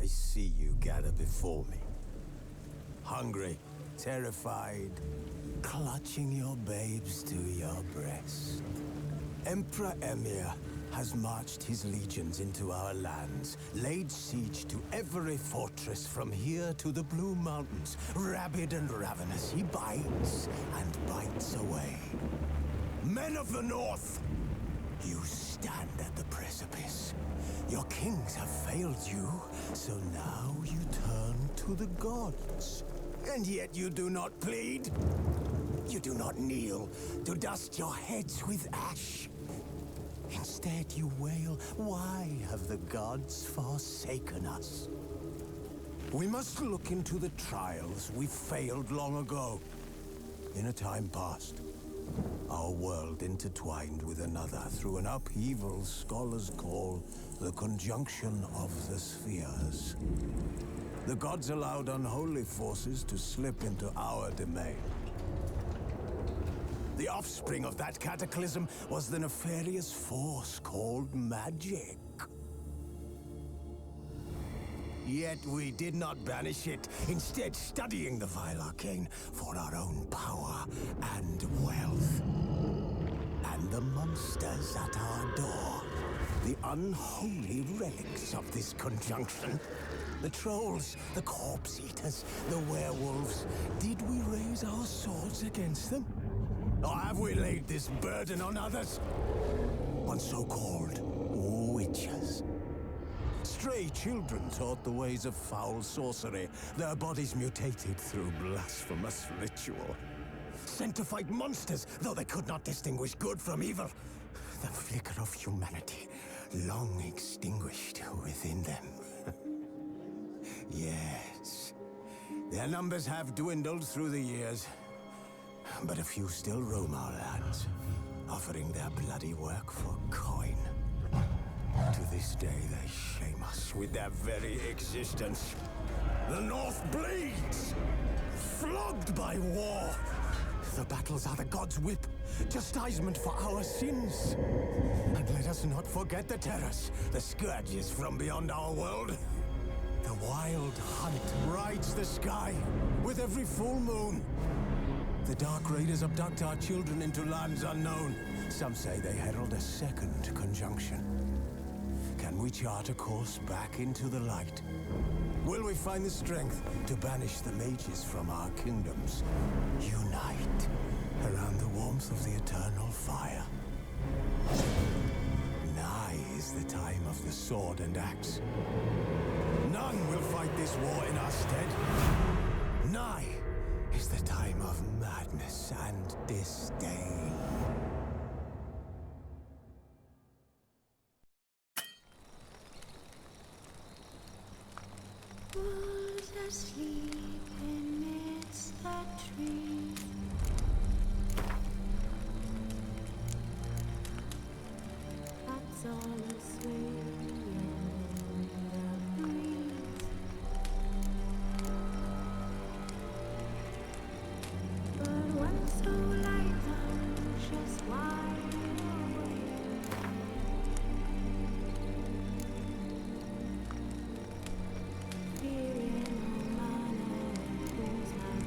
see you gather before me. Hungry, terrified, clutching your babes to your breast. Emperor Emhyr has marched his legions into our lands, laid siege to every fortress from here to the Blue Mountains. Rabid and ravenous, he bites and bites away. Men of the North, you stand at the precipice. Your kings have failed you, so now you turn to the gods. And yet you do not plead. You do not kneel to dust your heads with ash. Instead you wail, why have the gods forsaken us? We must look into the trials we failed long ago. In a time past, our world intertwined with another through an upheaval scholars call the conjunction of the spheres. The gods allowed unholy forces to slip into our domain. The offspring of that cataclysm was the nefarious force called magic. Yet we did not banish it, instead studying the vile arcane for our own power and wealth. And the monsters at our door, the unholy relics of this conjunction. The trolls, the corpse eaters, the werewolves. Did we raise our swords against them? Or have we laid this burden on others? On so-called witches. Stray children taught the ways of foul sorcery, their bodies mutated through blasphemous ritual. Sent to fight monsters, though they could not distinguish good from evil. The flicker of humanity, long extinguished within them. Yes, their numbers have dwindled through the years. But a few still roam our lands, offering their bloody work for coin. To this day, they shame us with their very existence. The North bleeds, flogged by war. The battles are the gods' whip, chastisement for our sins. And let us not forget the terrors, the scourges from beyond our world. The wild hunt rides the sky with every full moon. The Dark Raiders abduct our children into lands unknown. Some say they herald a second conjunction. Can we chart a course back into the light? Will we find the strength to banish the mages from our kingdoms? Unite around the warmth of the eternal fire. Nigh is the time of the sword and axe. None will fight this war in our stead. Nigh is the time of madness and disdain. Wolves asleep amidst the trees. Cats all asleep in the breeze. But one so light just wide awake. Fearing no man and things have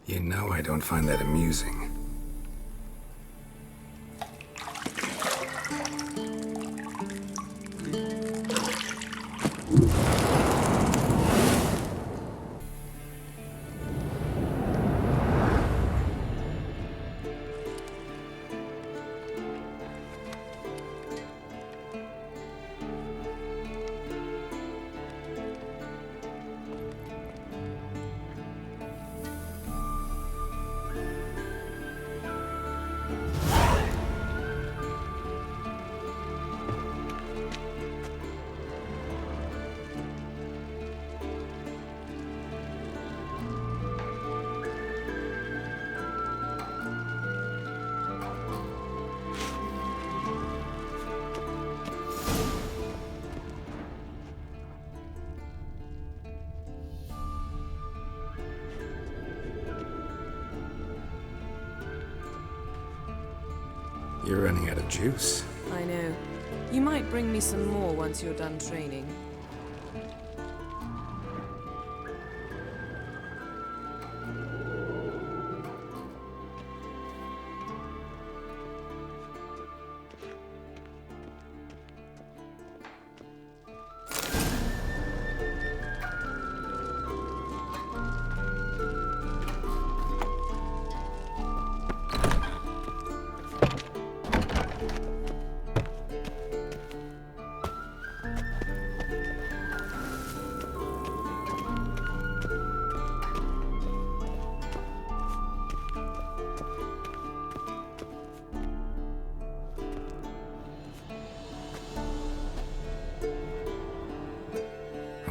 You know I don't find that amusing. You're running out of juice. I know. You might bring me some more once you're done training.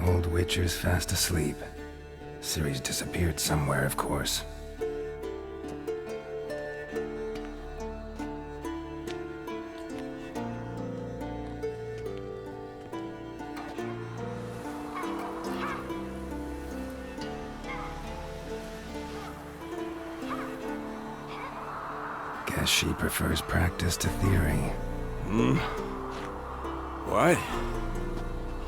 Old Witcher's fast asleep. Ciri's disappeared somewhere, of course. Guess she prefers practice to theory. What?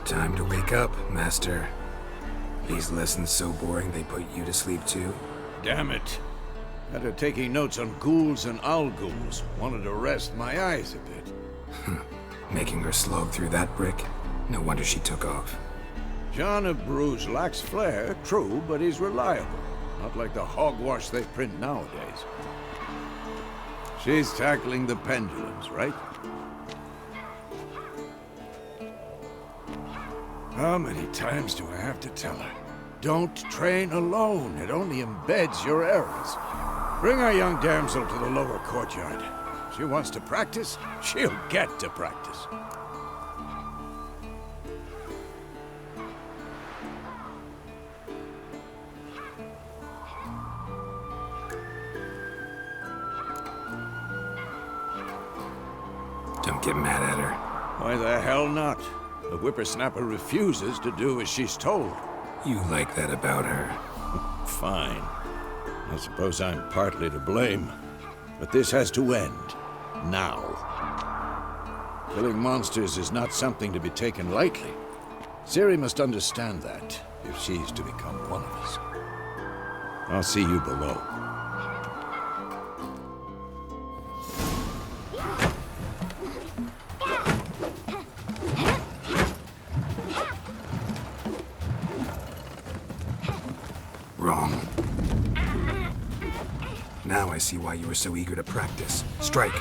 Time to wake up, Master. These lessons so boring they put you to sleep too? Damn it. After taking notes on ghouls and owl ghouls, wanted to rest my eyes a bit. Making her slog through that brick? No wonder she took off. John of Bruges lacks flair, true, but he's reliable. Not like the hogwash they print nowadays. She's tackling the pendulums, right? How many times do I have to tell her? Don't train alone. It only embeds your errors. Bring our young damsel to the lower courtyard. She wants to practice, she'll get to practice. Don't get mad at her. Why the hell not? The whippersnapper refuses to do as she's told. You like that about her. Fine. I suppose I'm partly to blame. But this has to end. Now. Killing monsters is not something to be taken lightly. Ciri must understand that, if she's to become one of us. I'll see you below. Wrong. Now I see why you were so eager to practice. Strike.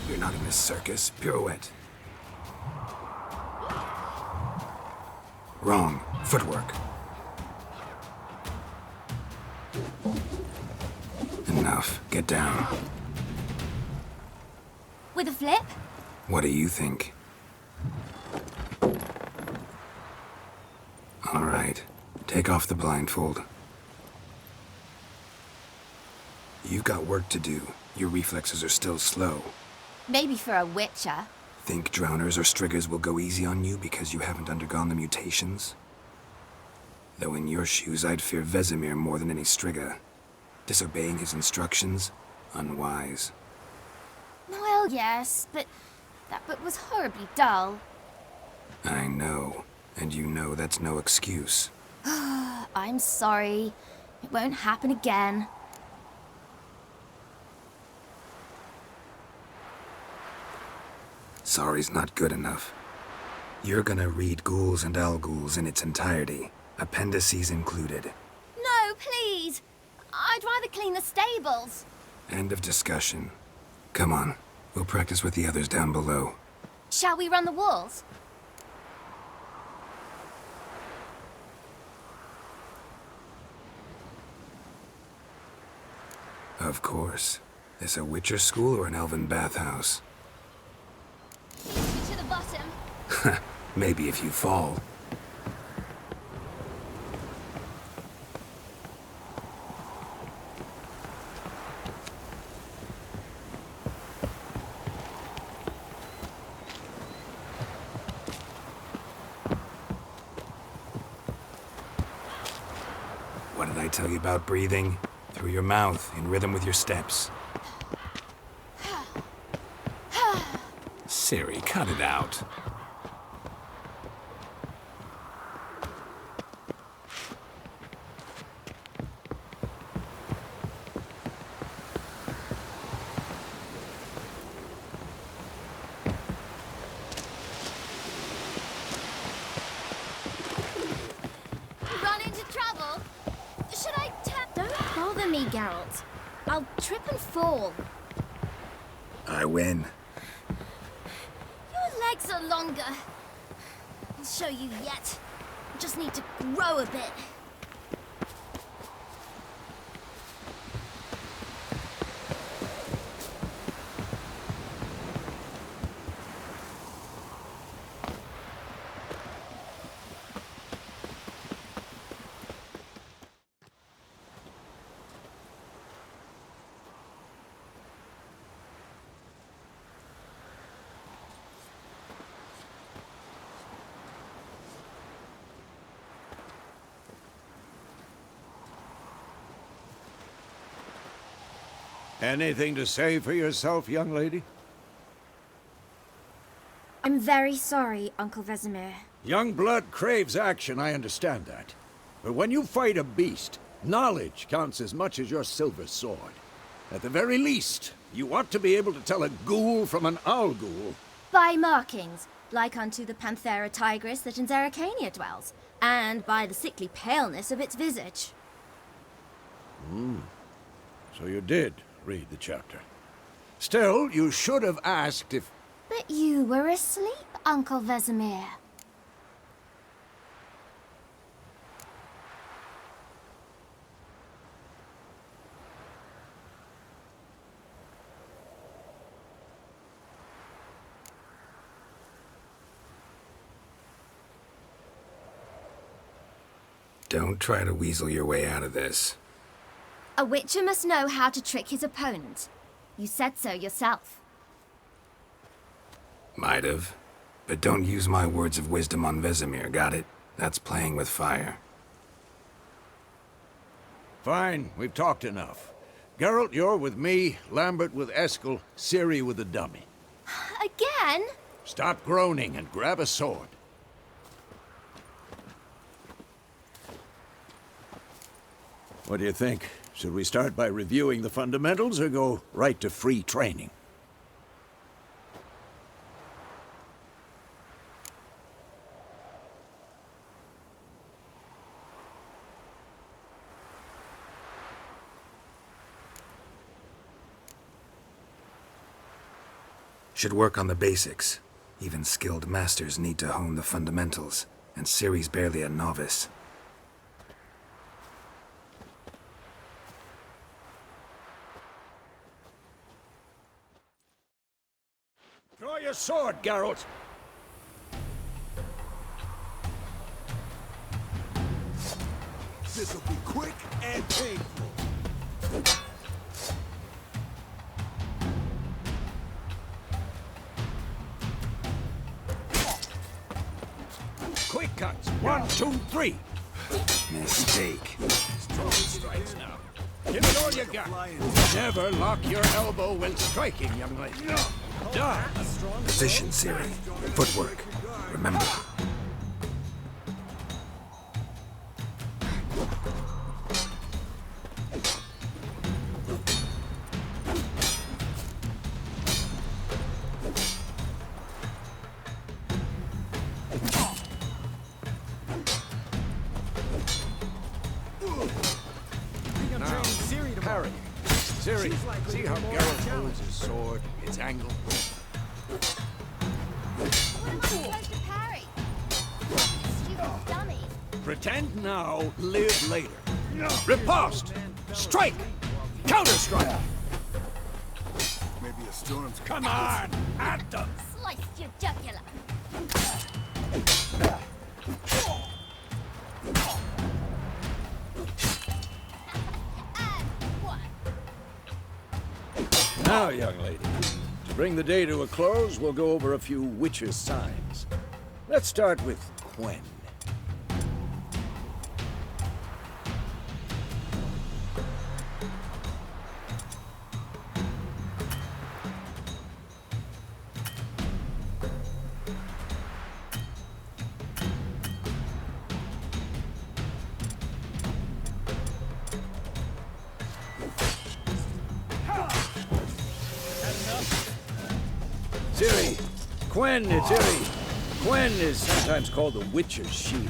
You're not in a circus. Pirouette. Wrong. Footwork. Enough. Get down. With a flip? What do you think? All right. Take off the blindfold. You've got work to do. Your reflexes are still slow. Maybe for a witcher. Think drowners or striggers will go easy on you because you haven't undergone the mutations? Though in your shoes, I'd fear Vesemir more than any Striga. Disobeying his instructions? Unwise. Well, yes, but that book was horribly dull. I know. And you know that's no excuse. I'm sorry. It won't happen again. Sorry's not good enough. You're gonna read Ghouls and Al-Ghouls in its entirety, appendices included. No, please! I'd rather clean the stables. End of discussion. Come on, we'll practice with the others down below. Shall we run the walls? Of course. This a Witcher school or an elven bathhouse? To the bottom. Maybe if you fall. What did I tell you about breathing? Through your mouth, in rhythm with your steps. Siri, cut it out. Run into trouble? Should I Don't bother me, Geralt. I'll trip and fall. I win. Your legs are longer. I'll show you yet. Just need to grow a bit. Anything to say for yourself, young lady? I'm very sorry, Uncle Vesemir. Young blood craves action, I understand that. But when you fight a beast, knowledge counts as much as your silver sword. At the very least, you ought to be able to tell a ghoul from an owl-ghoul. By markings, like unto the Panthera tigris that in Zerrikania dwells, and by the sickly paleness of its visage. So you did read the chapter. Still, you should have asked if... But you were asleep, Uncle Vesemir. Don't try to weasel your way out of this. A witcher must know how to trick his opponent. You said so yourself. Might have. But don't use my words of wisdom on Vesemir, got it? That's playing with fire. Fine, we've talked enough. Geralt, you're with me, Lambert with Eskel, Ciri with the dummy. Again? Stop groaning and grab a sword. What do you think? Should we start by reviewing the fundamentals or go right to free training? Should work on the basics. Even skilled masters need to hone the fundamentals, and Ciri's barely a novice. Draw your sword, Geralt! This'll be quick and painful. Quick cuts! 1, 2, 3! Mistake. Strong strikes now. Give it all you got. Never lock your elbow when striking, young lady. Done. Position, Siri. Footwork. Remember. Parry. Siri, see how Geralt holds his sword, its angle? What am I supposed to parry? You stupid dummy. Pretend now, live later. Riposte! Strike! Counter-strike! Maybe a storm's Come on! At them! Sliced your jugular. And one. Now, young lady, to bring the day to a close, we'll go over a few witches' signs. Let's start with Quen. Ciri! Quen, it's Ciri! Quen is sometimes called the Witcher's Shield.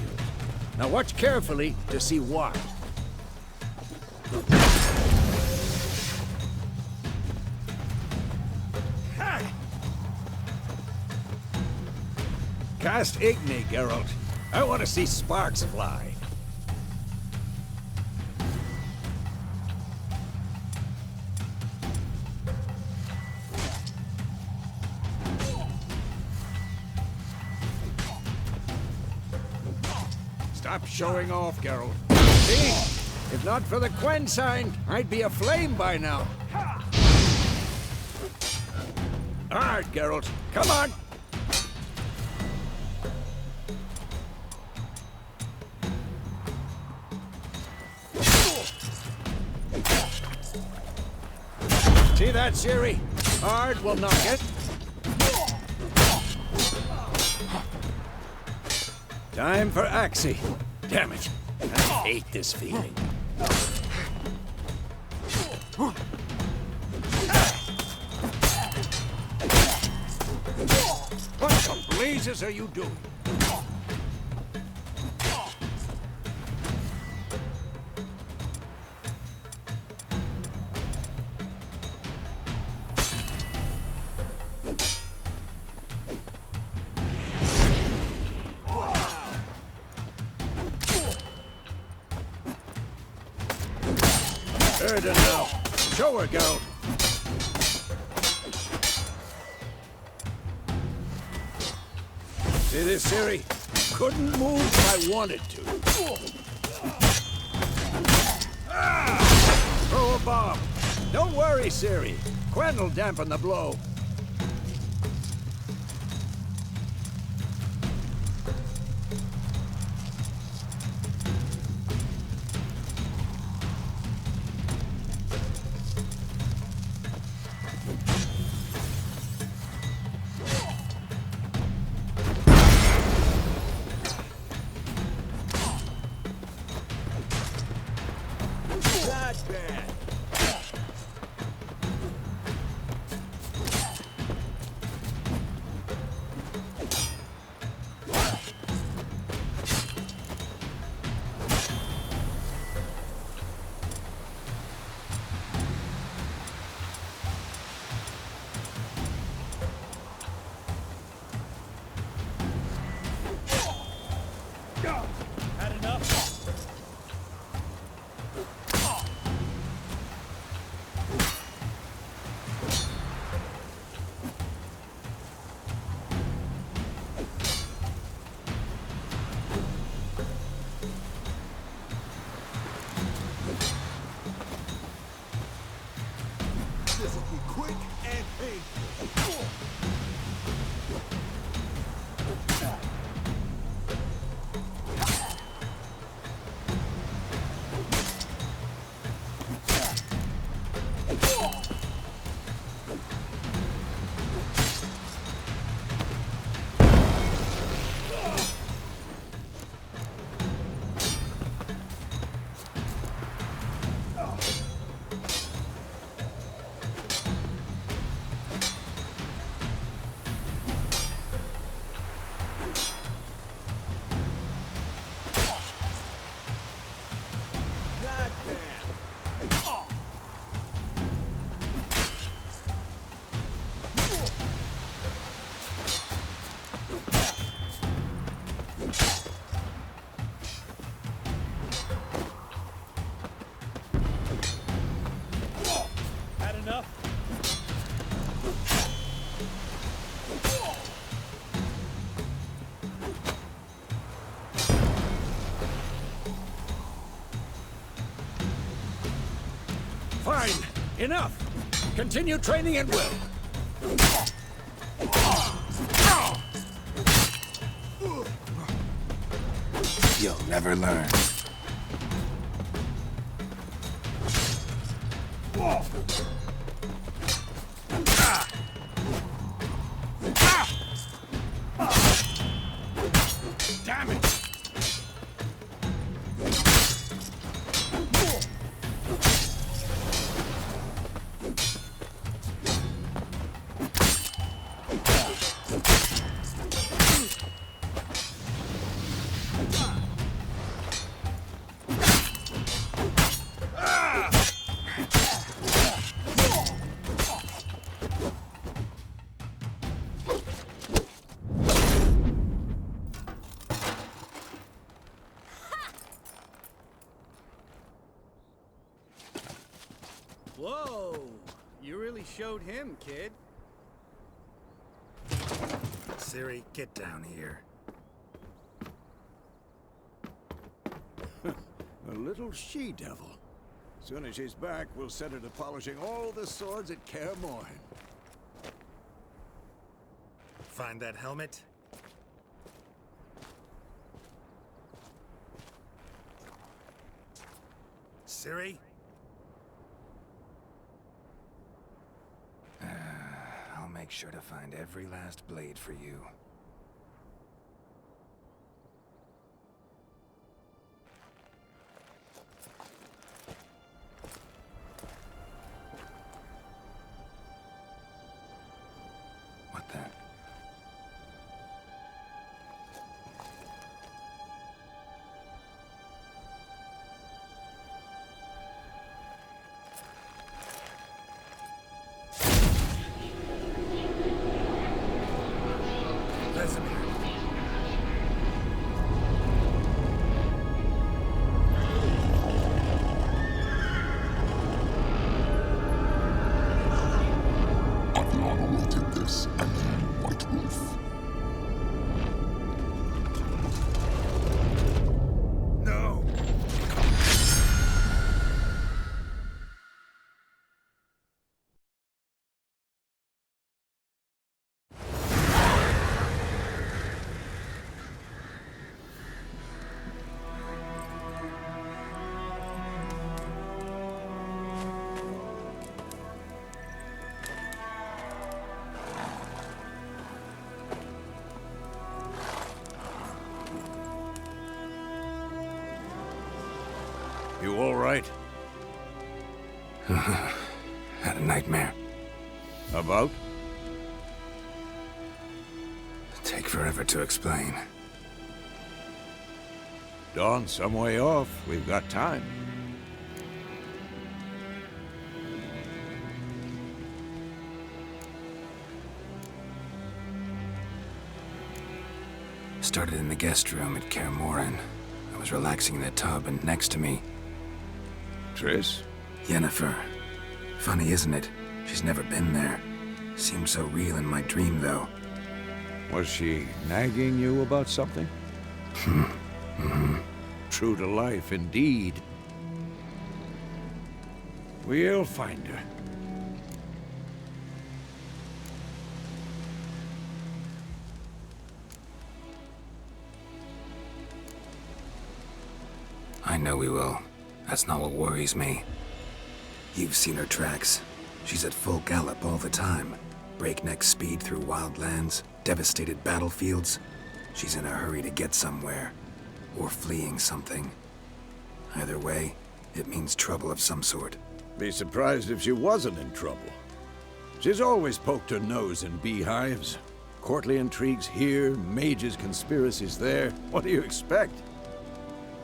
Now watch carefully to see why. Cast Igni, Geralt. I want to see sparks fly. Stop showing off, Geralt. See? If not for the Quen sign, I'd be aflame by now. All right, Geralt. Come on! See that, Ciri? Hard will knock it. Time for Axii. Damn it. I hate this feeling. What the blazes are you doing? Heard it now. Show her, Geralt. See this, Ciri? Couldn't move if I wanted to. Throw a bomb. Don't worry, Ciri. Quen will dampen the blow. Not bad. Had enough? Fine. Enough. Continue training at will. You'll never learn. Damn it! Whoa! You really showed him, kid. Ciri, get down here. A little she-devil. Soon as she's back, we'll set her to polishing all the swords at Kaer Morhen. Find that helmet? Ciri? I'll make sure to find every last blade for you. What the? Adriana did this, and then White Wolf. No! You all right? Had a nightmare. About? Take forever to explain. Dawn's some way off. We've got time. Started in the guest room at Kaer Morhen. I was relaxing in the tub, and next to me, Triss? Yennefer. Funny, isn't it? She's never been there. Seemed so real in my dream, though. Was she nagging you about something? True to life, indeed. We'll find her. I know we will. That's not what worries me. You've seen her tracks. She's at full gallop all the time. Breakneck speed through wild lands, devastated battlefields. She's in a hurry to get somewhere. Or fleeing something. Either way, it means trouble of some sort. Be surprised if she wasn't in trouble. She's always poked her nose in beehives. Courtly intrigues here, mages' conspiracies there. What do you expect?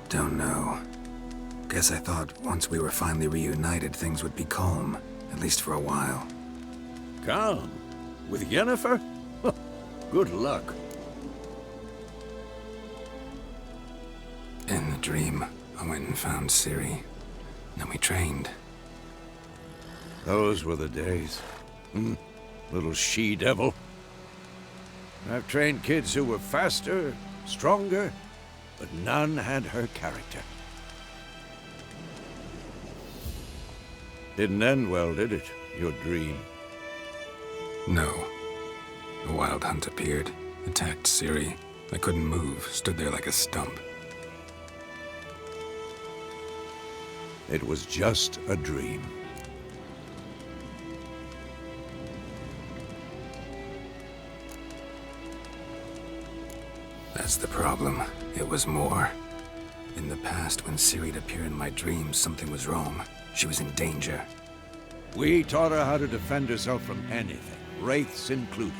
Don't know. Guess I thought once we were finally reunited, things would be calm. At least for a while. Calm? With Yennefer? Good luck. In the dream, I went and found Ciri. Then we trained. Those were the days. Little she-devil. I've trained kids who were faster, stronger, but none had her character. Didn't end well, did it? Your dream. No. A wild hunt appeared, attacked Ciri. I couldn't move, stood there like a stump. It was just a dream. That's the problem. It was more. In the past, when Ciri'd appear in my dreams, something was wrong. She was in danger. We taught her how to defend herself from anything, wraiths included.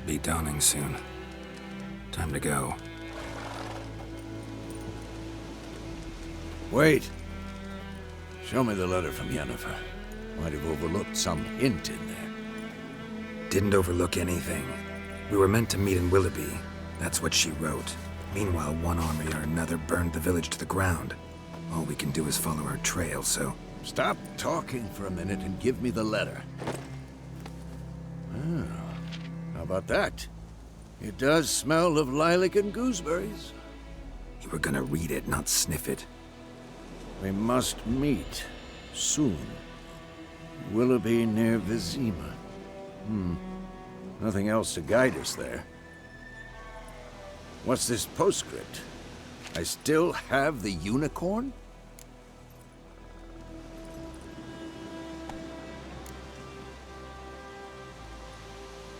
Be dawning soon. Time to go. Wait. Show me the letter from Yennefer. Might have overlooked some hint in there. Didn't overlook anything. We were meant to meet in Willoughby. That's what she wrote. Meanwhile, one army or another burned the village to the ground. All we can do is follow her trail, so... Stop talking for a minute and give me the letter. Oh, how about that? It does smell of lilac and gooseberries. You were gonna read it, not sniff it. We must meet. Soon. Willoughby near Vizima. Nothing else to guide us there. What's this postscript? I still have the unicorn?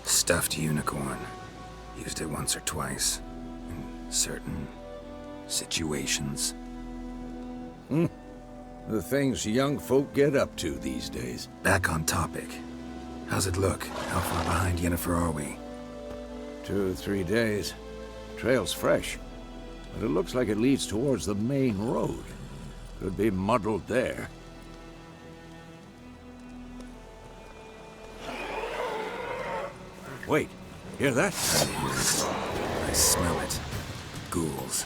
Stuffed unicorn. Used it once or twice. In certain situations. The things young folk get up to these days. Back on topic. How's it look? How far behind Yennefer are we? 2 or 3 days. Trail's fresh, but it looks like it leads towards the main road. Could be muddled there. Wait, hear that? I smell it. Ghouls.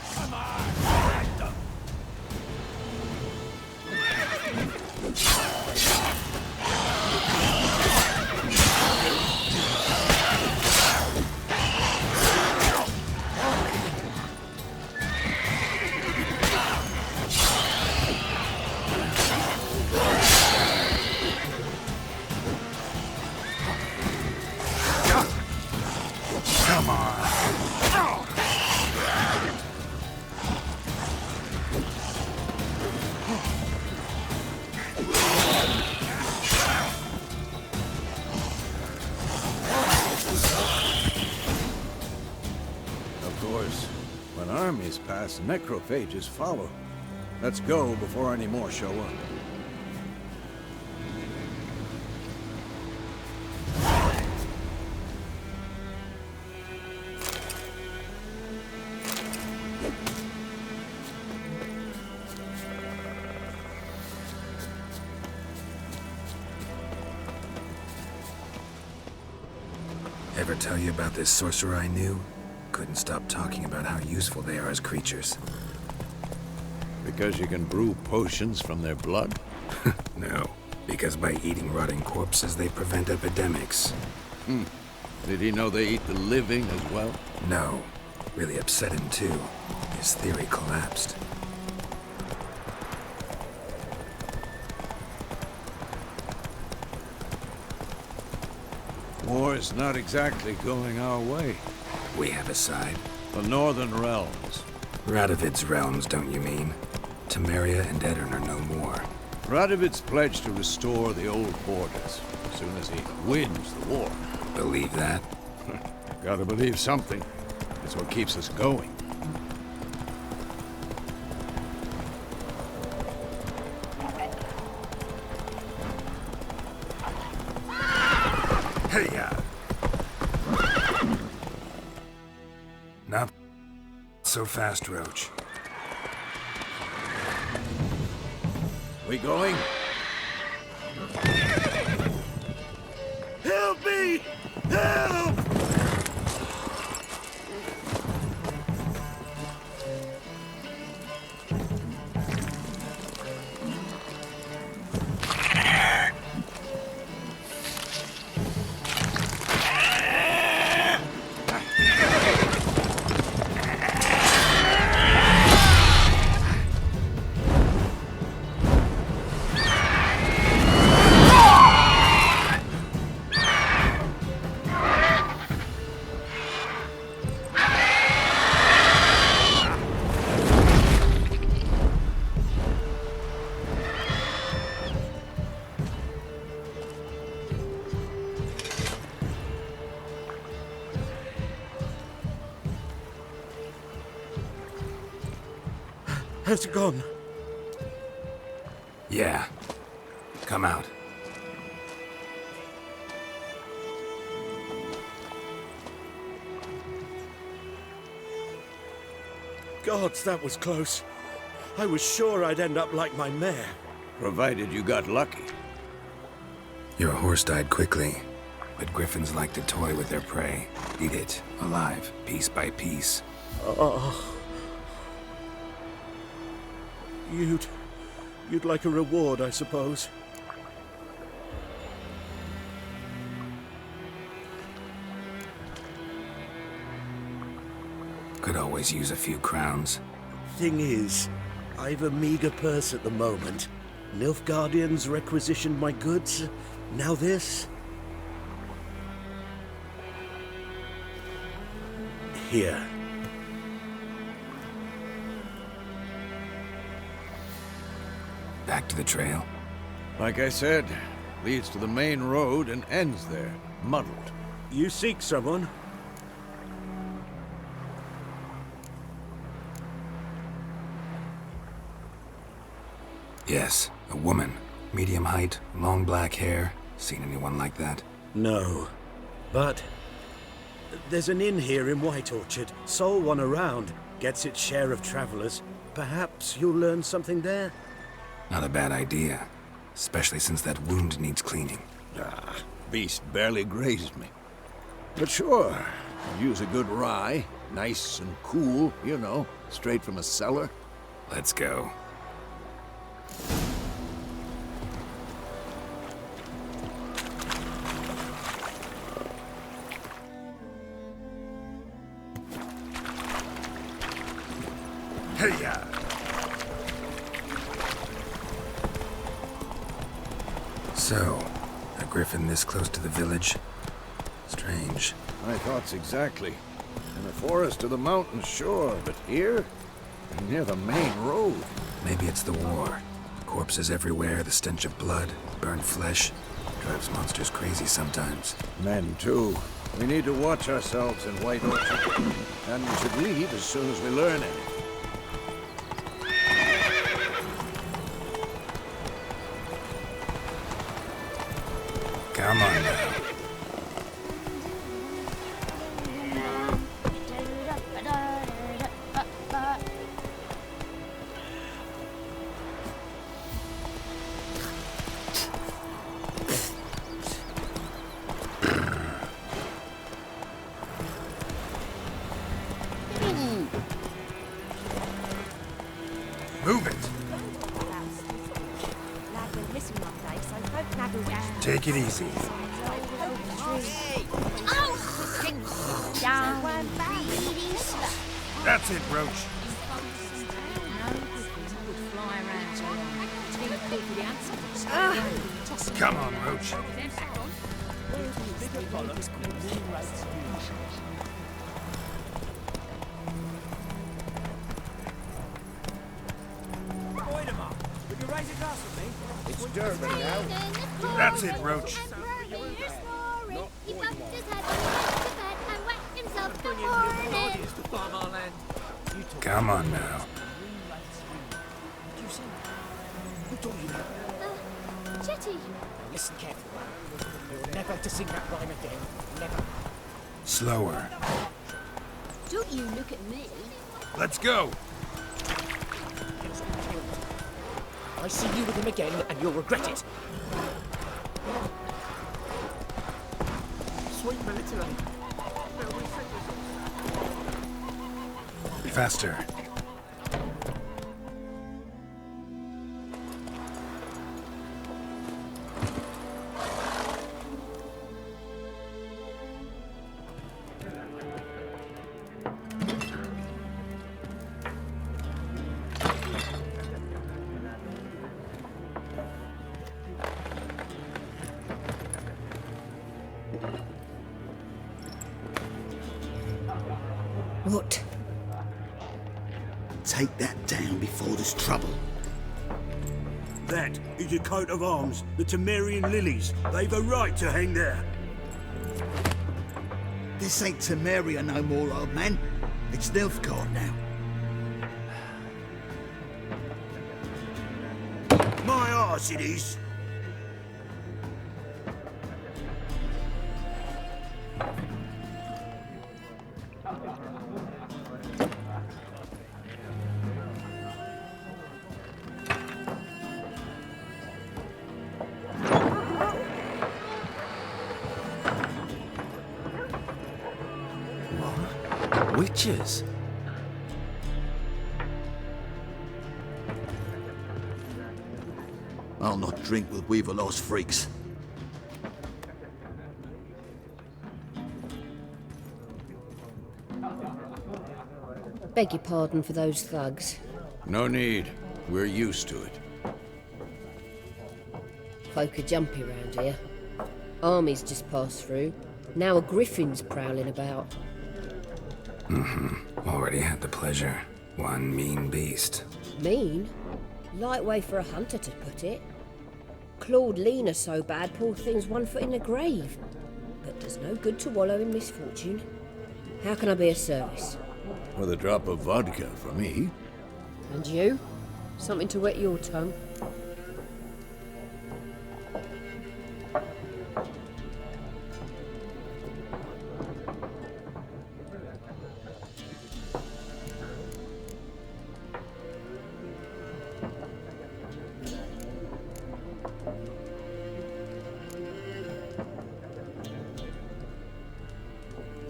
When armies pass, necrophages follow. Let's go before any more show up. Ever tell you about this sorcerer I knew? Couldn't stop talking about how useful they are as creatures. Because you can brew potions from their blood? No, because by eating rotting corpses, they prevent epidemics. Did he know they eat the living as well? No. Really upset him, too. His theory collapsed. War's not exactly going our way. We have a side. The Northern Realms. Radovid's realms, don't you mean? Temeria and Edirn are no more. Radovid's pledged to restore the old borders as soon as he wins the war. Believe that? Gotta believe something. It's what keeps us going. Hey-ya! Not so fast, Roach. We going? Help me! Help! Has it gone? Yeah. Come out. Gods, that was close. I was sure I'd end up like my mare. Provided you got lucky. Your horse died quickly, but griffins like to toy with their prey. Eat it, alive, piece by piece. Oh. You'd like a reward, I suppose. Could always use a few crowns. Thing is, I've a meager purse at the moment. Nilfgaardians requisitioned my goods. Now this. Here. Back to the trail. Like I said, leads to the main road and ends there, muddled. You seek someone? Yes, a woman. Medium height, long black hair. Seen anyone like that? No. But there's an inn here in White Orchard. Sole one around. Gets its share of travelers. Perhaps you'll learn something there? Not a bad idea. Especially since that wound needs cleaning. Ah, beast barely grazed me. But sure, could use a good rye. Nice and cool, you know, straight from a cellar. Let's go. Hey-ya! So, a griffin this close to the village? Strange. My thoughts exactly. In the forest or the mountains, sure, but here? Near the main road. Maybe it's the war. Corpses everywhere, the stench of blood, burned flesh. Drives monsters crazy sometimes. Men, too. We need to watch ourselves in White Orchard. And we should leave as soon as we learn anything. Come on now. Move it. Take it easy. That's it, Roach. Come on, Roach. It's Durban now. That's it, Roach. He bumped his head on the bed and wet himself the morning. Come on now. Jetty. Listen carefully. You're never to sing that rhyme again. Never. Slower. Don't you look at me. Let's go. I see you with him again, and you'll regret it. Sweet military. Faster. What? Take that down before there's trouble. That is a coat of arms, the Temerian lilies. They've a right to hang there. This ain't Temeria no more, old man. It's Nilfgaard now. course it is. Witches? I'll not drink with Weaverlaw's freaks. Beg your pardon for those thugs. No need. We're used to it. Folk are jumpy round here. Armies just passed through. Now a griffin's prowling about. Already had the pleasure. One mean beast. Mean? Light way for a hunter to put it. Clawed Lena so bad, poor thing's 1 foot in the grave. But does no good to wallow in misfortune. How can I be of service? With a drop of vodka for me. And you? Something to wet your tongue?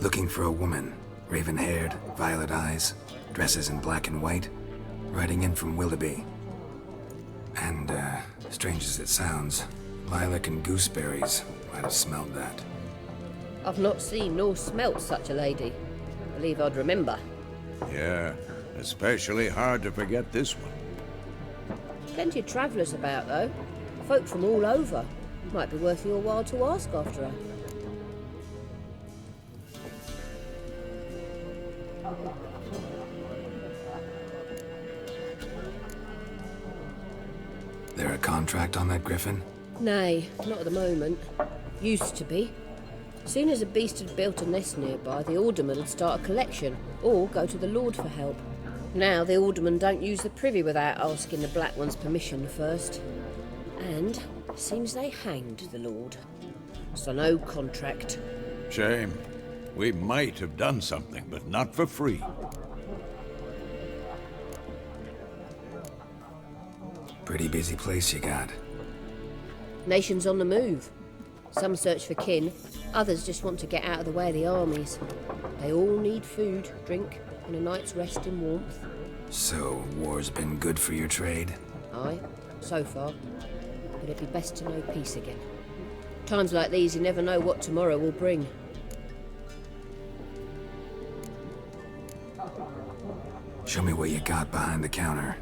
Looking for a woman. Raven-haired, violet eyes, dresses in black and white. Riding in from Willoughby. And, strange as it sounds, lilac and gooseberries might have smelled that. I've not seen nor smelt such a lady. Believe I'd remember. Yeah, especially hard to forget this one. Plenty of travellers about, though. Folk from all over. Might be worth your while to ask after her. There a contract on that griffin? Nay, not at the moment. Used to be. Soon as a beast had built a nest nearby, the alderman would start a collection, or go to the Lord for help. Now the alderman don't use the privy without asking the Black One's permission first. And seems they hanged the Lord. So no contract. Shame. We might have done something, but not for free. Pretty busy place you got. Nations on the move. Some search for kin, others just want to get out of the way of the armies. They all need food, drink, and a night's rest in warmth. So, war's been good for your trade? Aye, so far. But it'd be best to know peace again. Times like these, you never know what tomorrow will bring. Show me what you got behind the counter.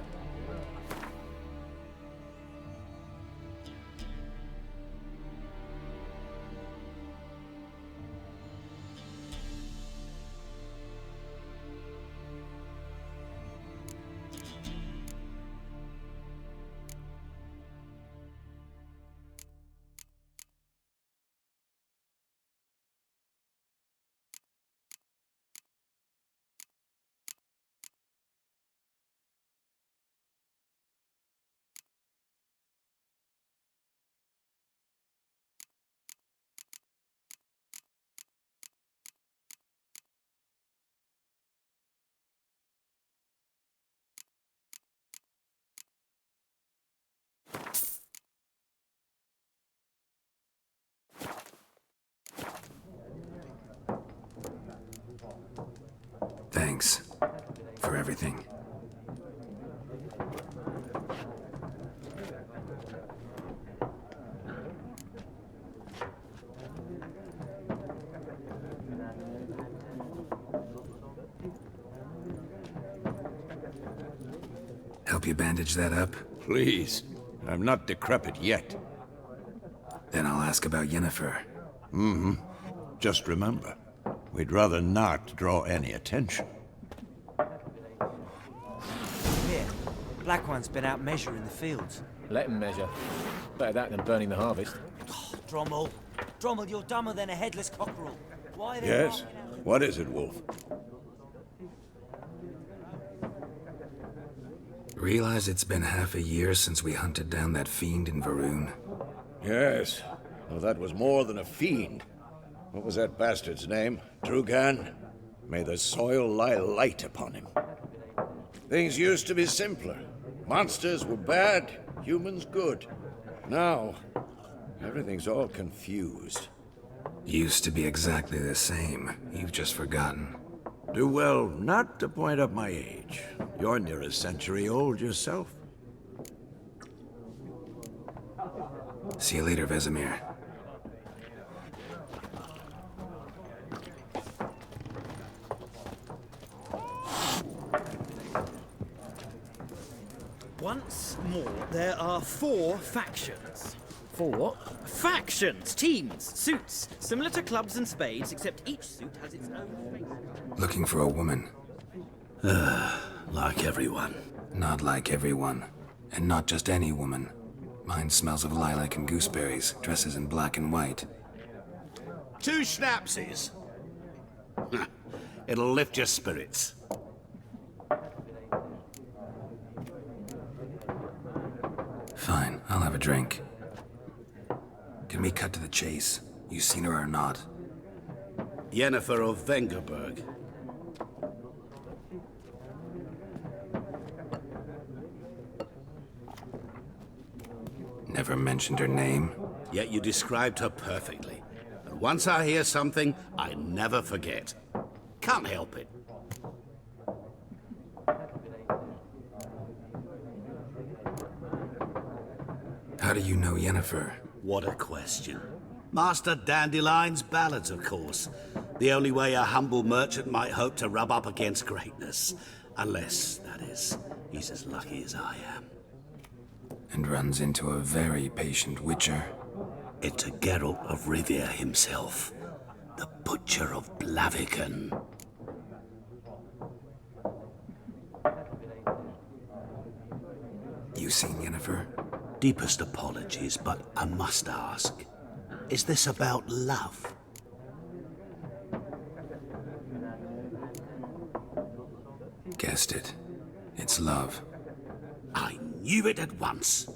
Thanks for everything. Help you bandage that up? Please. I'm not decrepit yet. Then I'll ask about Yennefer. Mm-hmm. Just remember, we'd rather not draw any attention. Here, Black One's been out measuring the fields. Let him measure. Better that than burning the harvest. Oh, Drommel. Drommel, you're dumber than a headless cockerel. Why are they Yes? marking out? What is it, Wolf? Realize it's been half a year since we hunted down that fiend in Varun? Yes. Well, that was more than a fiend. What was that bastard's name? Drugan? May the soil lie light upon him. Things used to be simpler. Monsters were bad, humans good. Now, everything's all confused. Used to be exactly the same. You've just forgotten. Do well not to point up my age. You're near a century old yourself. See you later, Vesemir. Once more, there are 4 factions. 4 what? Factions! Teams! Suits! Similar to clubs and spades, except each suit has its own face. Looking for a woman. Like everyone. Not like everyone. And not just any woman. Mine smells of lilac and gooseberries, dresses in black and white. 2 schnapsies. It'll lift your spirits. Fine, I'll have a drink. Can we cut to the chase? You seen her or not? Yennefer of Vengerberg. Never mentioned her name. Yet you described her perfectly. And once I hear something, I never forget. Can't help it. How do you know Yennefer? What a question. Master Dandelion's ballads, of course. The only way a humble merchant might hope to rub up against greatness. Unless, that is, he's as lucky as I am. And runs into a very patient witcher. Into Geralt of Rivia himself. The Butcher of Blaviken. You seen Yennefer? Deepest apologies, but I must ask. Is this about love? Guessed it. It's love. I knew it at once.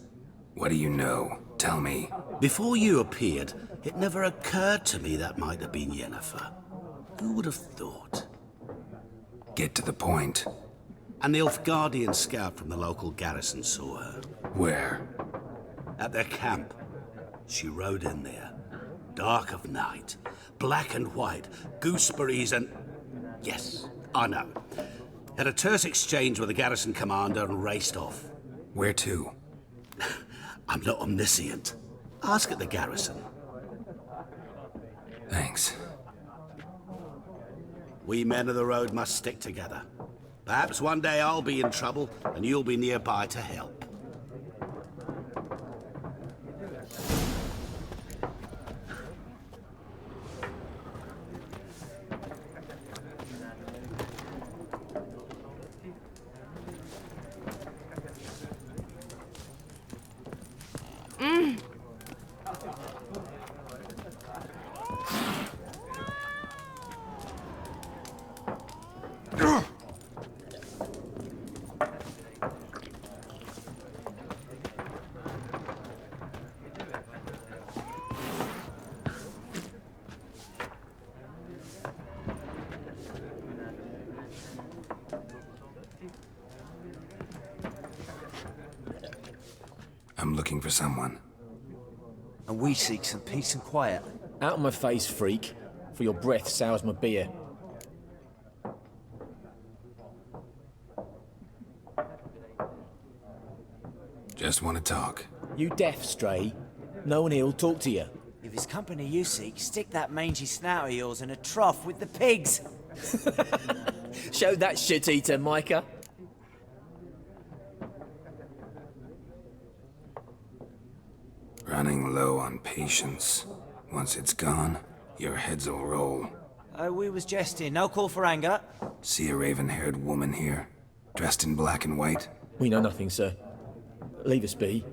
What do you know? Tell me. Before you appeared, it never occurred to me that might have been Yennefer. Who would have thought? Get to the point. A Nilfgaardian scout from the local garrison saw her. Where? At their camp. She rode in there. Dark of night. Black and white. Gooseberries and... Yes, I know. Had a terse exchange with the garrison commander and raced off. Where to? I'm not omniscient. Ask at the garrison. Thanks. We men of the road must stick together. Perhaps one day I'll be in trouble and you'll be nearby to help. I'm looking for someone. And we seek some peace and quiet. Out of my face, freak. For your breath sours my beer. Just want to talk. You deaf, Stray? No one here'll talk to you. If it's company you seek, stick that mangy snout of yours in a trough with the pigs. Show that shit-eater, Micah. Running low on patience. Once it's gone, your heads'll roll. Oh, we was jesting. No call for anger. See a raven-haired woman here? Dressed in black and white? We know nothing, sir. Leave us be.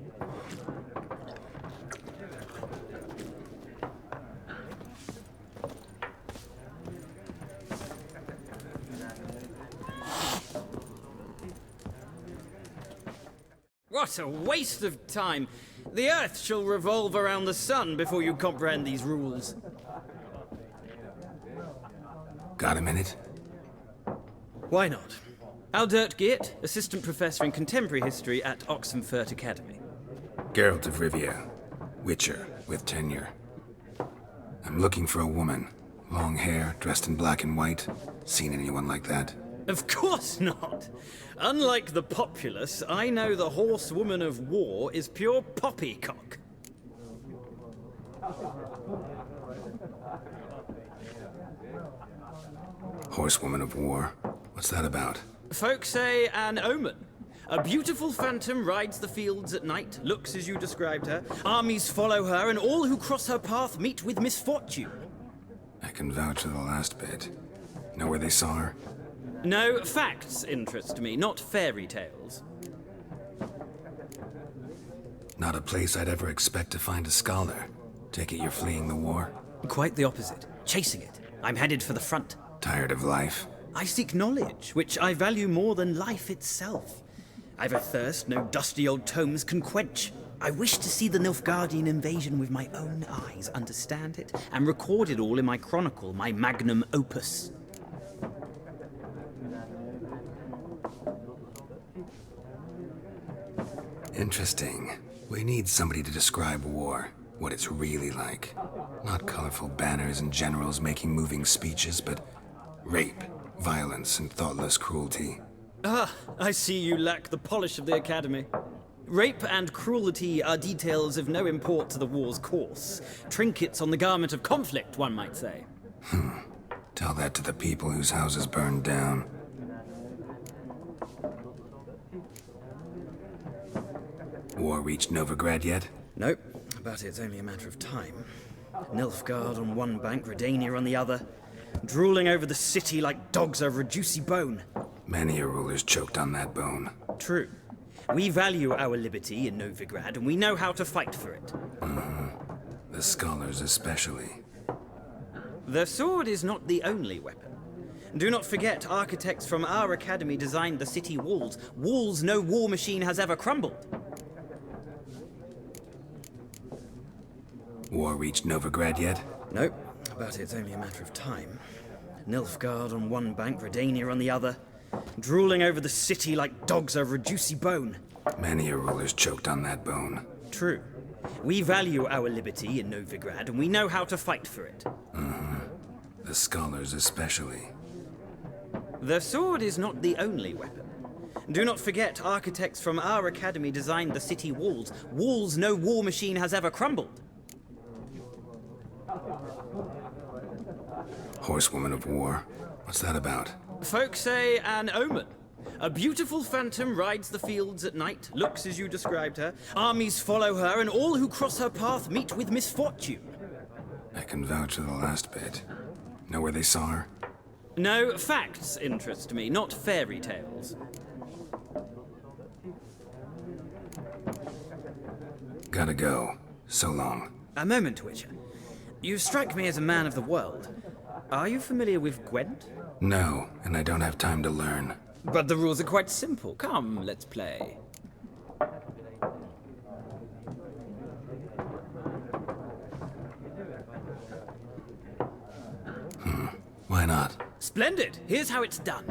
What a waste of time. The Earth shall revolve around the sun before you comprehend these rules. Got a minute? Why not? Aldert Geert, Assistant Professor in Contemporary History at Oxenfurt Academy. Geralt of Rivia, Witcher with tenure. I'm looking for a woman. Long hair, dressed in black and white. Seen anyone like that? Of course not. Unlike the populace, I know the horsewoman of war is pure poppycock. Horsewoman of war? What's that about? Folk say an omen. A beautiful phantom rides the fields at night, looks as you described her. Armies follow her, and all who cross her path meet with misfortune. I can vouch for the last bit. Know where they saw her? No, facts interest me, not fairy tales. Not a place I'd ever expect to find a scholar. Take it you're fleeing the war? Quite the opposite. Chasing it. I'm headed for the front. Tired of life? I seek knowledge, which I value more than life itself. I've a thirst no dusty old tomes can quench. I wish to see the Nilfgaardian invasion with my own eyes, understand it, and record it all in my chronicle, my magnum opus. Interesting. We need somebody to describe war, what it's really like. Not colorful banners and generals making moving speeches, but rape, violence, and thoughtless cruelty. Ah, I see you lack the polish of the Academy. Rape and cruelty are details of no import to the war's course. Trinkets on the garment of conflict, one might say. Tell that to the people whose houses burned down. War reached Novigrad yet? Nope, but it's only a matter of time. Nilfgaard on one bank, Redania on the other, drooling over the city like dogs over a juicy bone. Many a ruler's choked on that bone. True. We value our liberty in Novigrad, and we know how to fight for it. The scholars especially. The sword is not the only weapon. Do not forget, architects from our academy designed the city walls. Walls no war machine has ever crumbled. War reached Novigrad yet? Nope, but it's only a matter of time. Nilfgaard on one bank, Redania on the other, drooling over the city like dogs over a juicy bone. Many a ruler's choked on that bone. True. We value our liberty in Novigrad, and we know how to fight for it. The scholars especially. The sword is not the only weapon. Do not forget, architects from our academy designed the city walls. Walls no war machine has ever crumbled. Horsewoman of war. What's that about? Folk say an omen. A beautiful phantom rides the fields at night, looks as you described her. Armies follow her, and all who cross her path meet with misfortune. I can vouch for the last bit. Know where they saw her? No, facts interest me, not fairy tales. Gotta go. So long. A moment, Witcher. You strike me as a man of the world. Are you familiar with Gwent? No, and I don't have time to learn. But the rules are quite simple. Come, let's play. Why not? Splendid! Here's how it's done.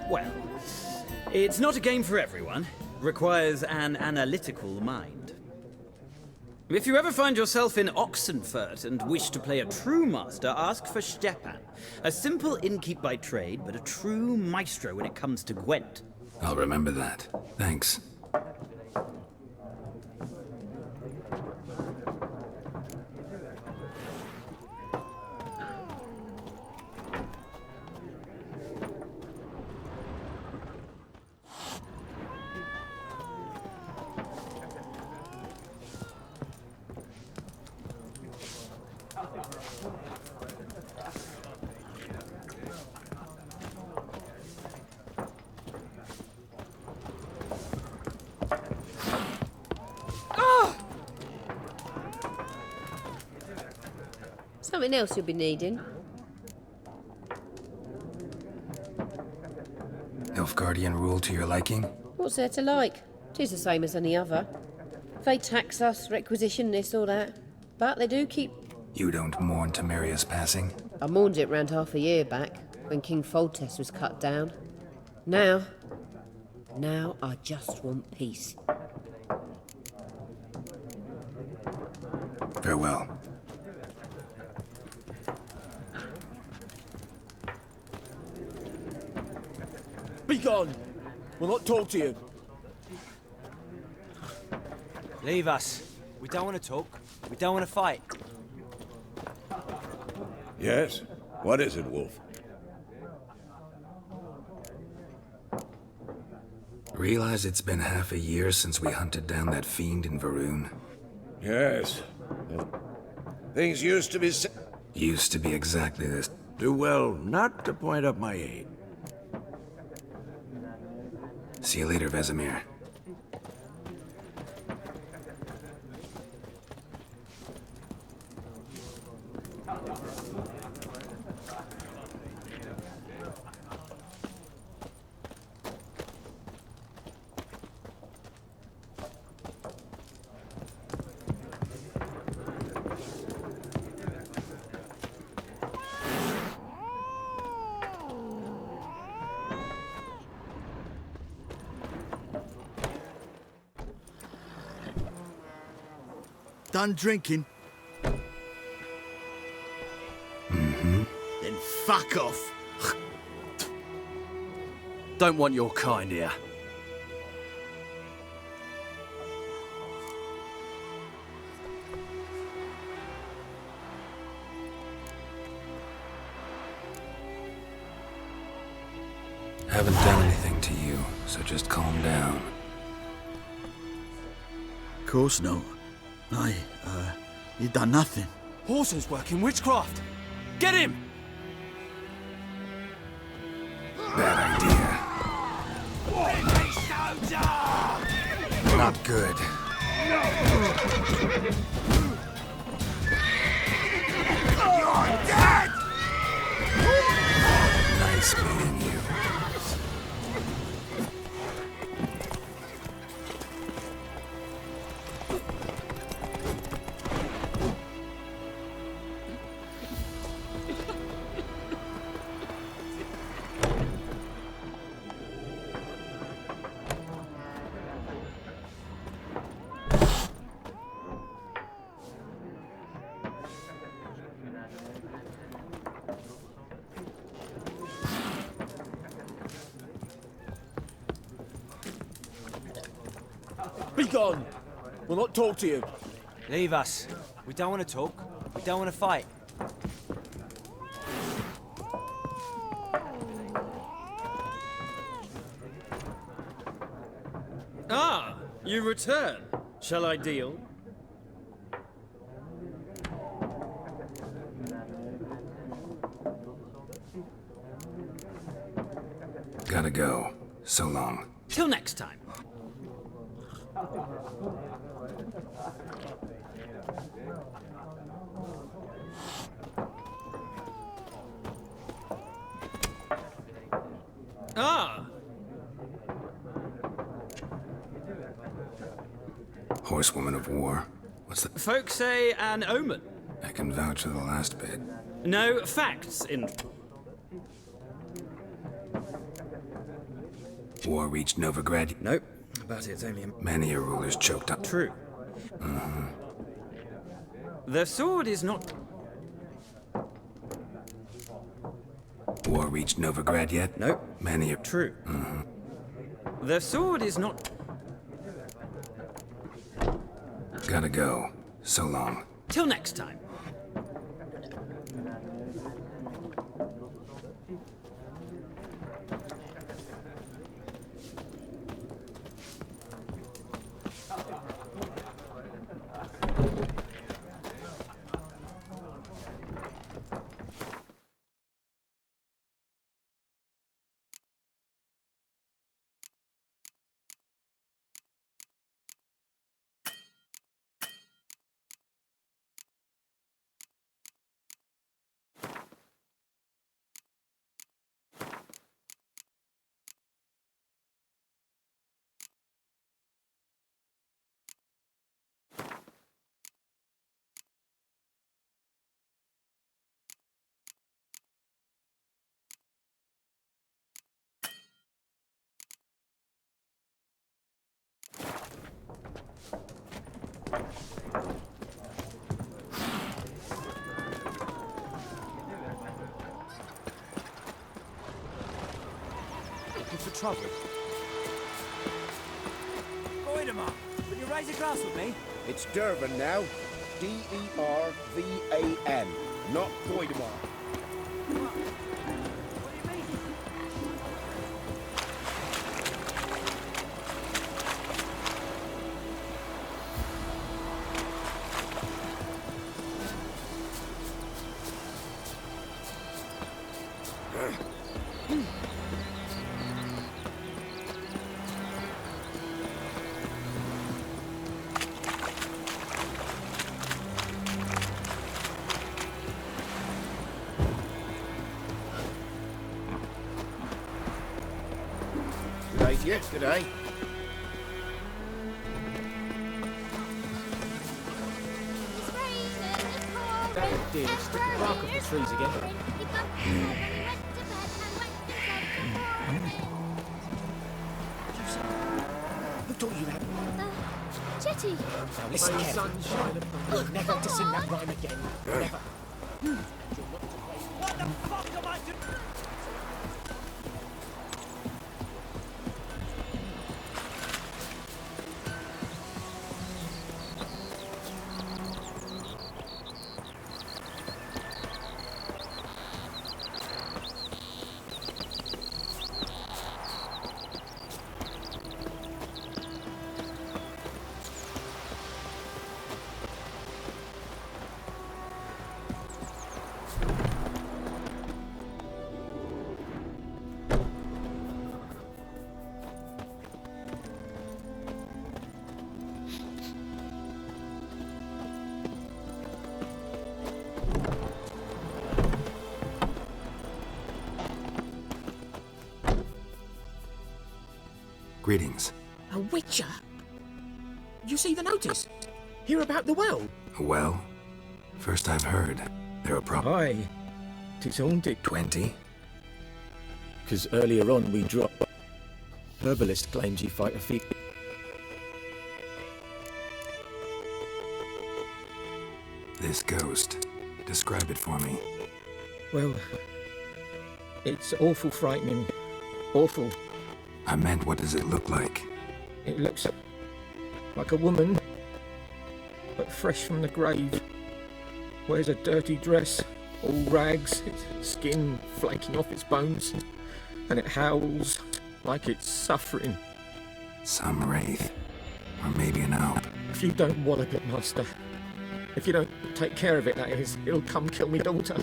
Well, it's not a game for everyone. Requires an analytical mind. If you ever find yourself in Oxenfurt and wish to play a true master, ask for Stepan. A simple innkeep by trade, but a true maestro when it comes to Gwent. I'll remember that. Thanks. Something else you'll be needing. Nilfgaardian rule to your liking? What's there to like? 'Tis the same as any other. They tax us, requisition this or that. But they do keep... You don't mourn Temeria's passing? I mourned it round half a year back, when King Foltest was cut down. Now I just want peace. Farewell. Be gone! We'll not talk to you. Leave us. We don't want to talk. We don't want to fight. Yes? What is it, Wolf? Realize it's been half a year since we hunted down that fiend in Varun? Yes. Things used to be... Used to be exactly this. Do well not to point up my aid. See you later, Vesemir. Done drinking? Mm-hmm. Then fuck off. Don't want your kind here. Haven't done anything to you, so just calm down. Of course not. You done nothing. Horson's working witchcraft. Get him! Bad idea. Not good. You're dead! Nice meeting you. Be gone! We'll not talk to you. Leave us. We don't want to talk. We don't want to fight. Ah, you return. Shall I deal? Gotta go. So long. Till next time. Ah! Horsewoman of War. What's that? Folks say an omen. I can vouch for the last bit. No facts in... War reached Novigrad. Nope, but it's only Many a ruler's choked up. True. The sword is not... War reached Novigrad yet? Nope. Many a... True. The sword is not... Gotta go. So long. Till next time. Looking for trouble? Goidemar, will you raise a glass with me? It's Dervan now. D-E-R-V-A-N, not Goidemar. Right yesterday. Oh dear, stick the bark off the trees again. Who taught you that? Jetty. Now listen carefully. You're never to sing that rhyme again. Never. What the fuck am I doing? Greetings. A witcher? You see the notice? Hear about the well? A well? First I've heard. There are problems. Aye. 'Tis haunted. 20? Because earlier on we dropped. Herbalist claims you fight a fever. This ghost. Describe it for me. Well, it's awful frightening. Awful. I meant, what does it look like? It looks like a woman, but fresh from the grave. Wears a dirty dress, all rags, its skin flaking off its bones, and it howls like it's suffering. Some wraith. Or maybe an owl. If you don't wallop it, Master, if you don't take care of it, that is, it'll come kill me daughter.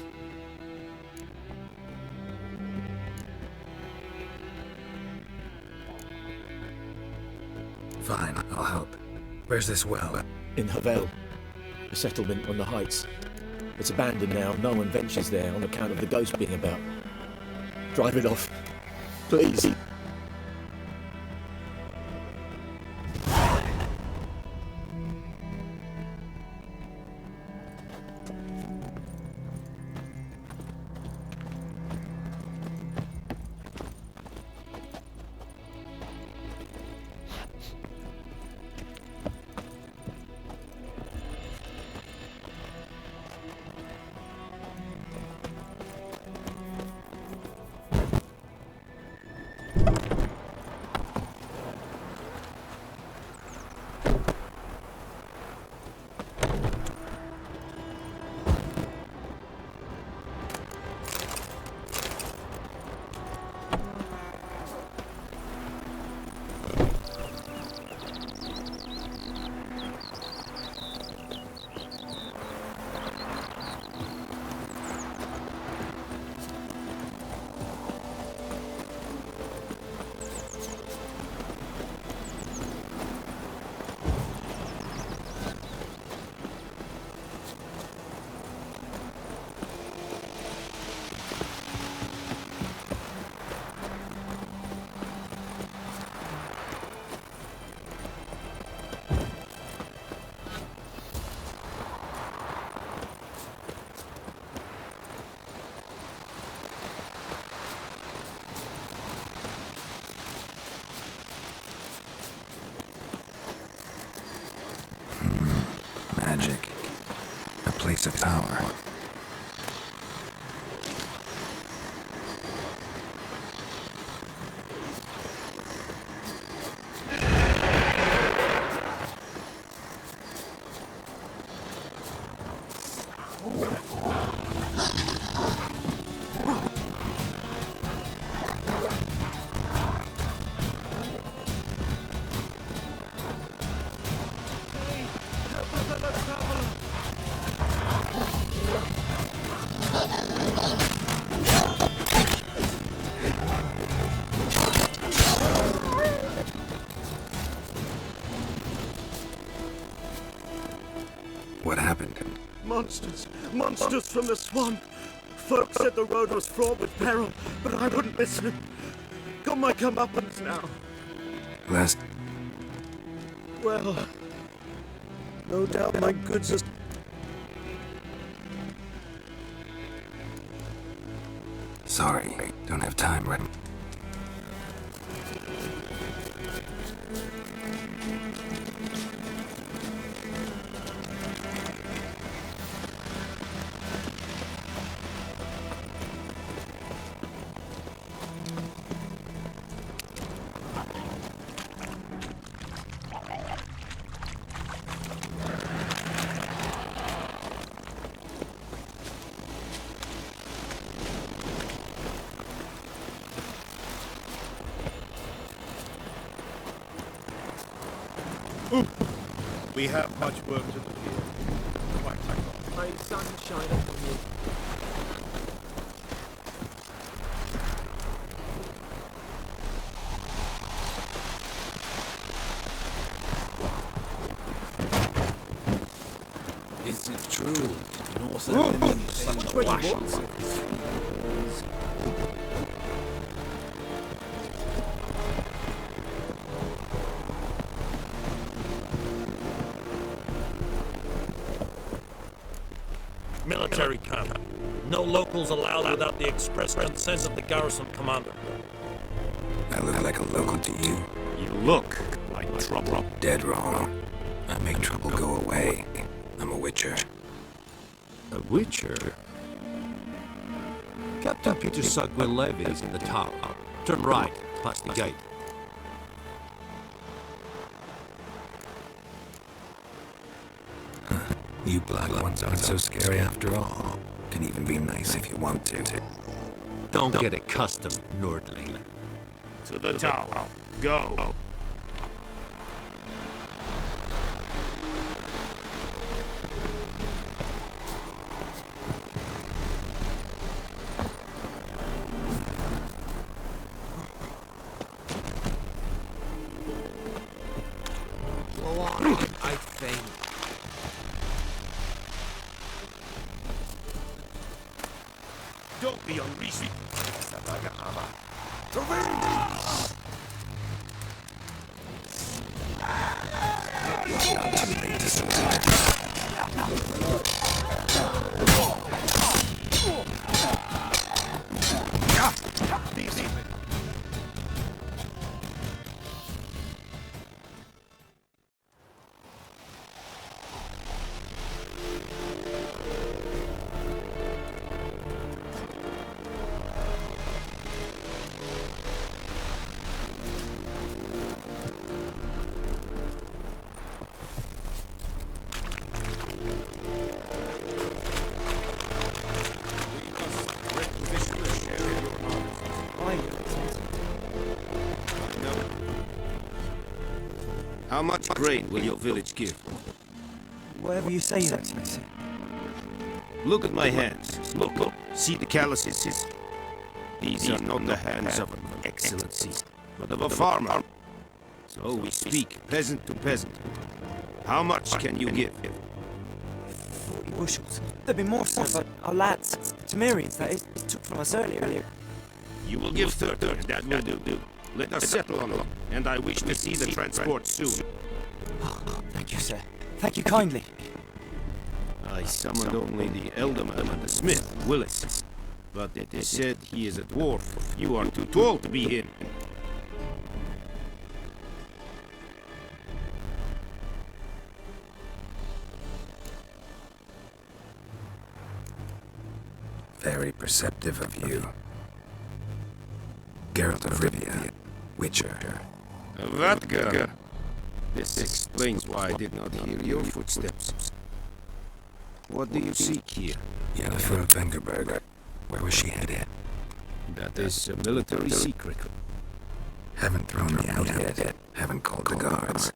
Fine, I'll help. Where's this well? In Havel, a settlement on the heights. It's abandoned now. No one ventures there on account of the ghost being about. Drive it off, please. place of power. What happened? Monsters! Monsters from the swamp! Folk said the road was fraught with peril, but I wouldn't listen. Got my comeuppance now. Last... Well, no doubt my goods are... Sorry, don't have time right... We have much work to do here. Quite May the sun shine upon you. Is it true? North Washington. Military camp. No locals allowed without the express consent of the garrison commander. I look like a local to you. You look like trouble. Dead wrong. I make trouble go away. I'm a witcher. A witcher? Captain Peter Sugwell Levy is in the tower. Turn right, past the gate. You black ones aren't so scary after all. Can even be nice if you want to. Don't get accustomed, Nordling. To the tower. Go. Go on, I think. Don't be unreasonable. How much grain will your village give? Whatever you say, Excellency. Look at my hands. Look. See the calluses? These are not the hands of an excellency, but of a farmer. So we speak peasant to peasant. How much can you give? 40 bushels. There'd be more, sir, but our lads, the Temerians, that is, took from us earlier. You will give 30, that will do. Let us settle on it, and I wish to see the transport soon. Oh, thank you, sir. Thank you kindly. I summoned only the Elderman and the smith, Willis. But it is said he is a dwarf. You are too tall to be him. very perceptive of you. Geralt of Rivia, Witcher. Vatka. This explains why I did not hear your footsteps. What do you seek here? Yennefer of Vengerberg. Where was she headed? That is a military secret. Haven't thrown me out yet. Haven't called the guards.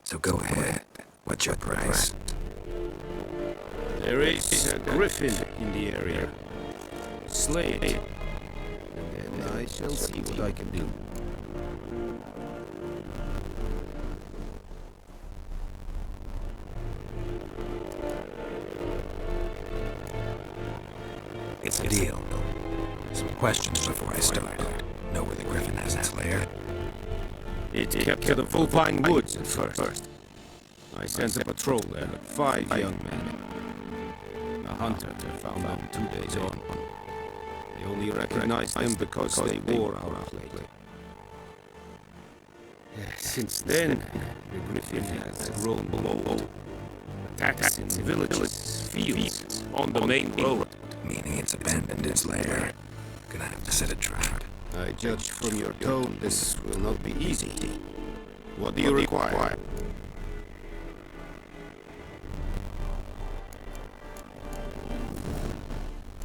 So go ahead. What's your price? There is a griffin in the area. Slay it. And then I shall see what I can do. It's a deal. Some questions before I start. Know where the griffin has its lair? It kept to the Vulpine Woods at first. I sent a patrol there, 5 young men. A hunter found them 2 days on. They only recognized them because they wore our plate. Since then, the griffin has grown bold. Attacks in villages, fields, on the main road. Meaning it's abandoned its lair. Gonna have to set a trap. I judge from your tone this will not be easy. What do you require?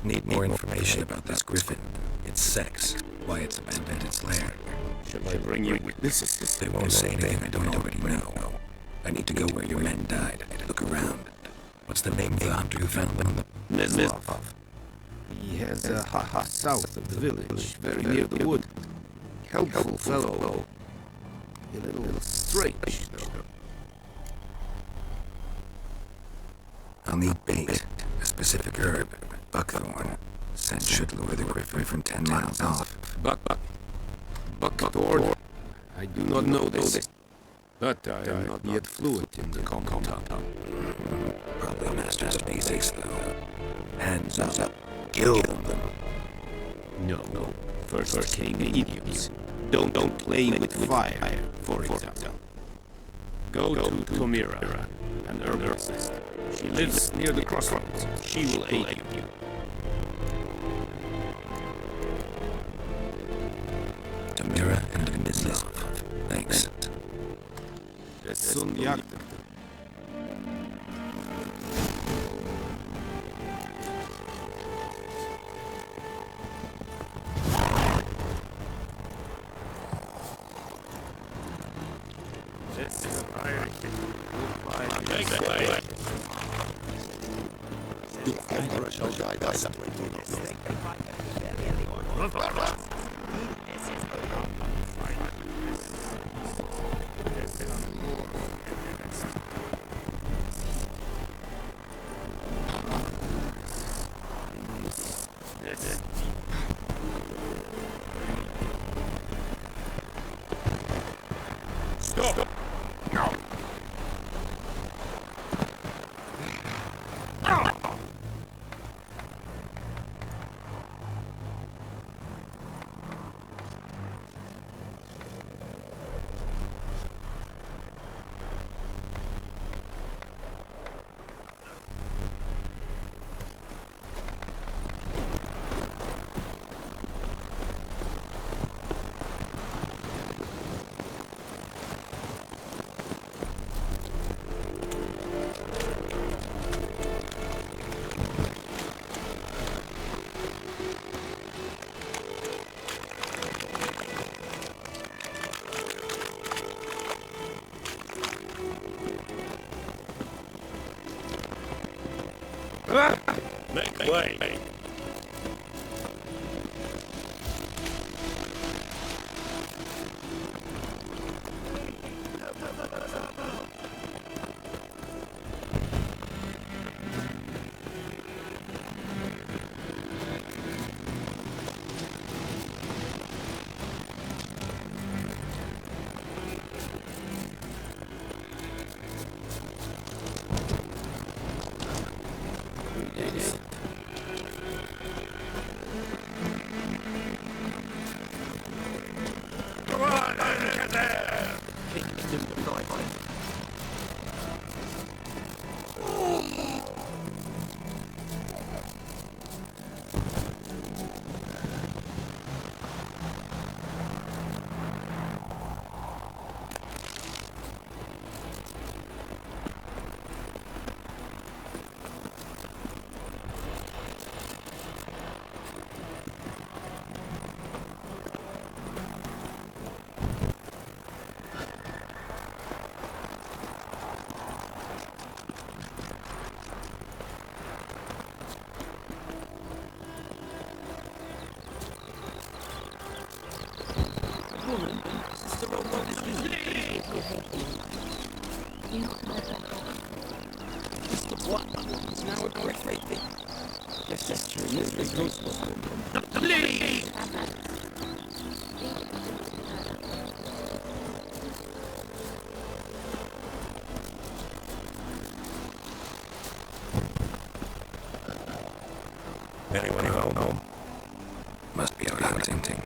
Need more information about this griffin. Its sex. Why it's abandoned its lair. Shall I bring you witnesses? They won't say anything I don't already know. I need to go where your men died. Look around. What's the name of the hunter who found them? Neslov. He has a hut south of the village, very near the wood. Helpful fellow. A little strange, though. I'll need bait. A specific herb. Buckthorn. Scent should lure the griffin from 10 miles off. Buckthorn? I do not know this. But I am not yet fluent in the common tongue. Probably masters of basics, though. Hands up. Kill them. No. First came idiots. Don't play with fire, for example. Go to Tomira, an herbalist. She lives near the crossroads. She will aid you. Tomira and Neslov. Thanks. Stop! No! Make way. woman, and Sister Rowland is with Mr. Watt is now a great lady. Your sister Elizabeth knows what's going on. Please! Anyone home? Must be out hunting.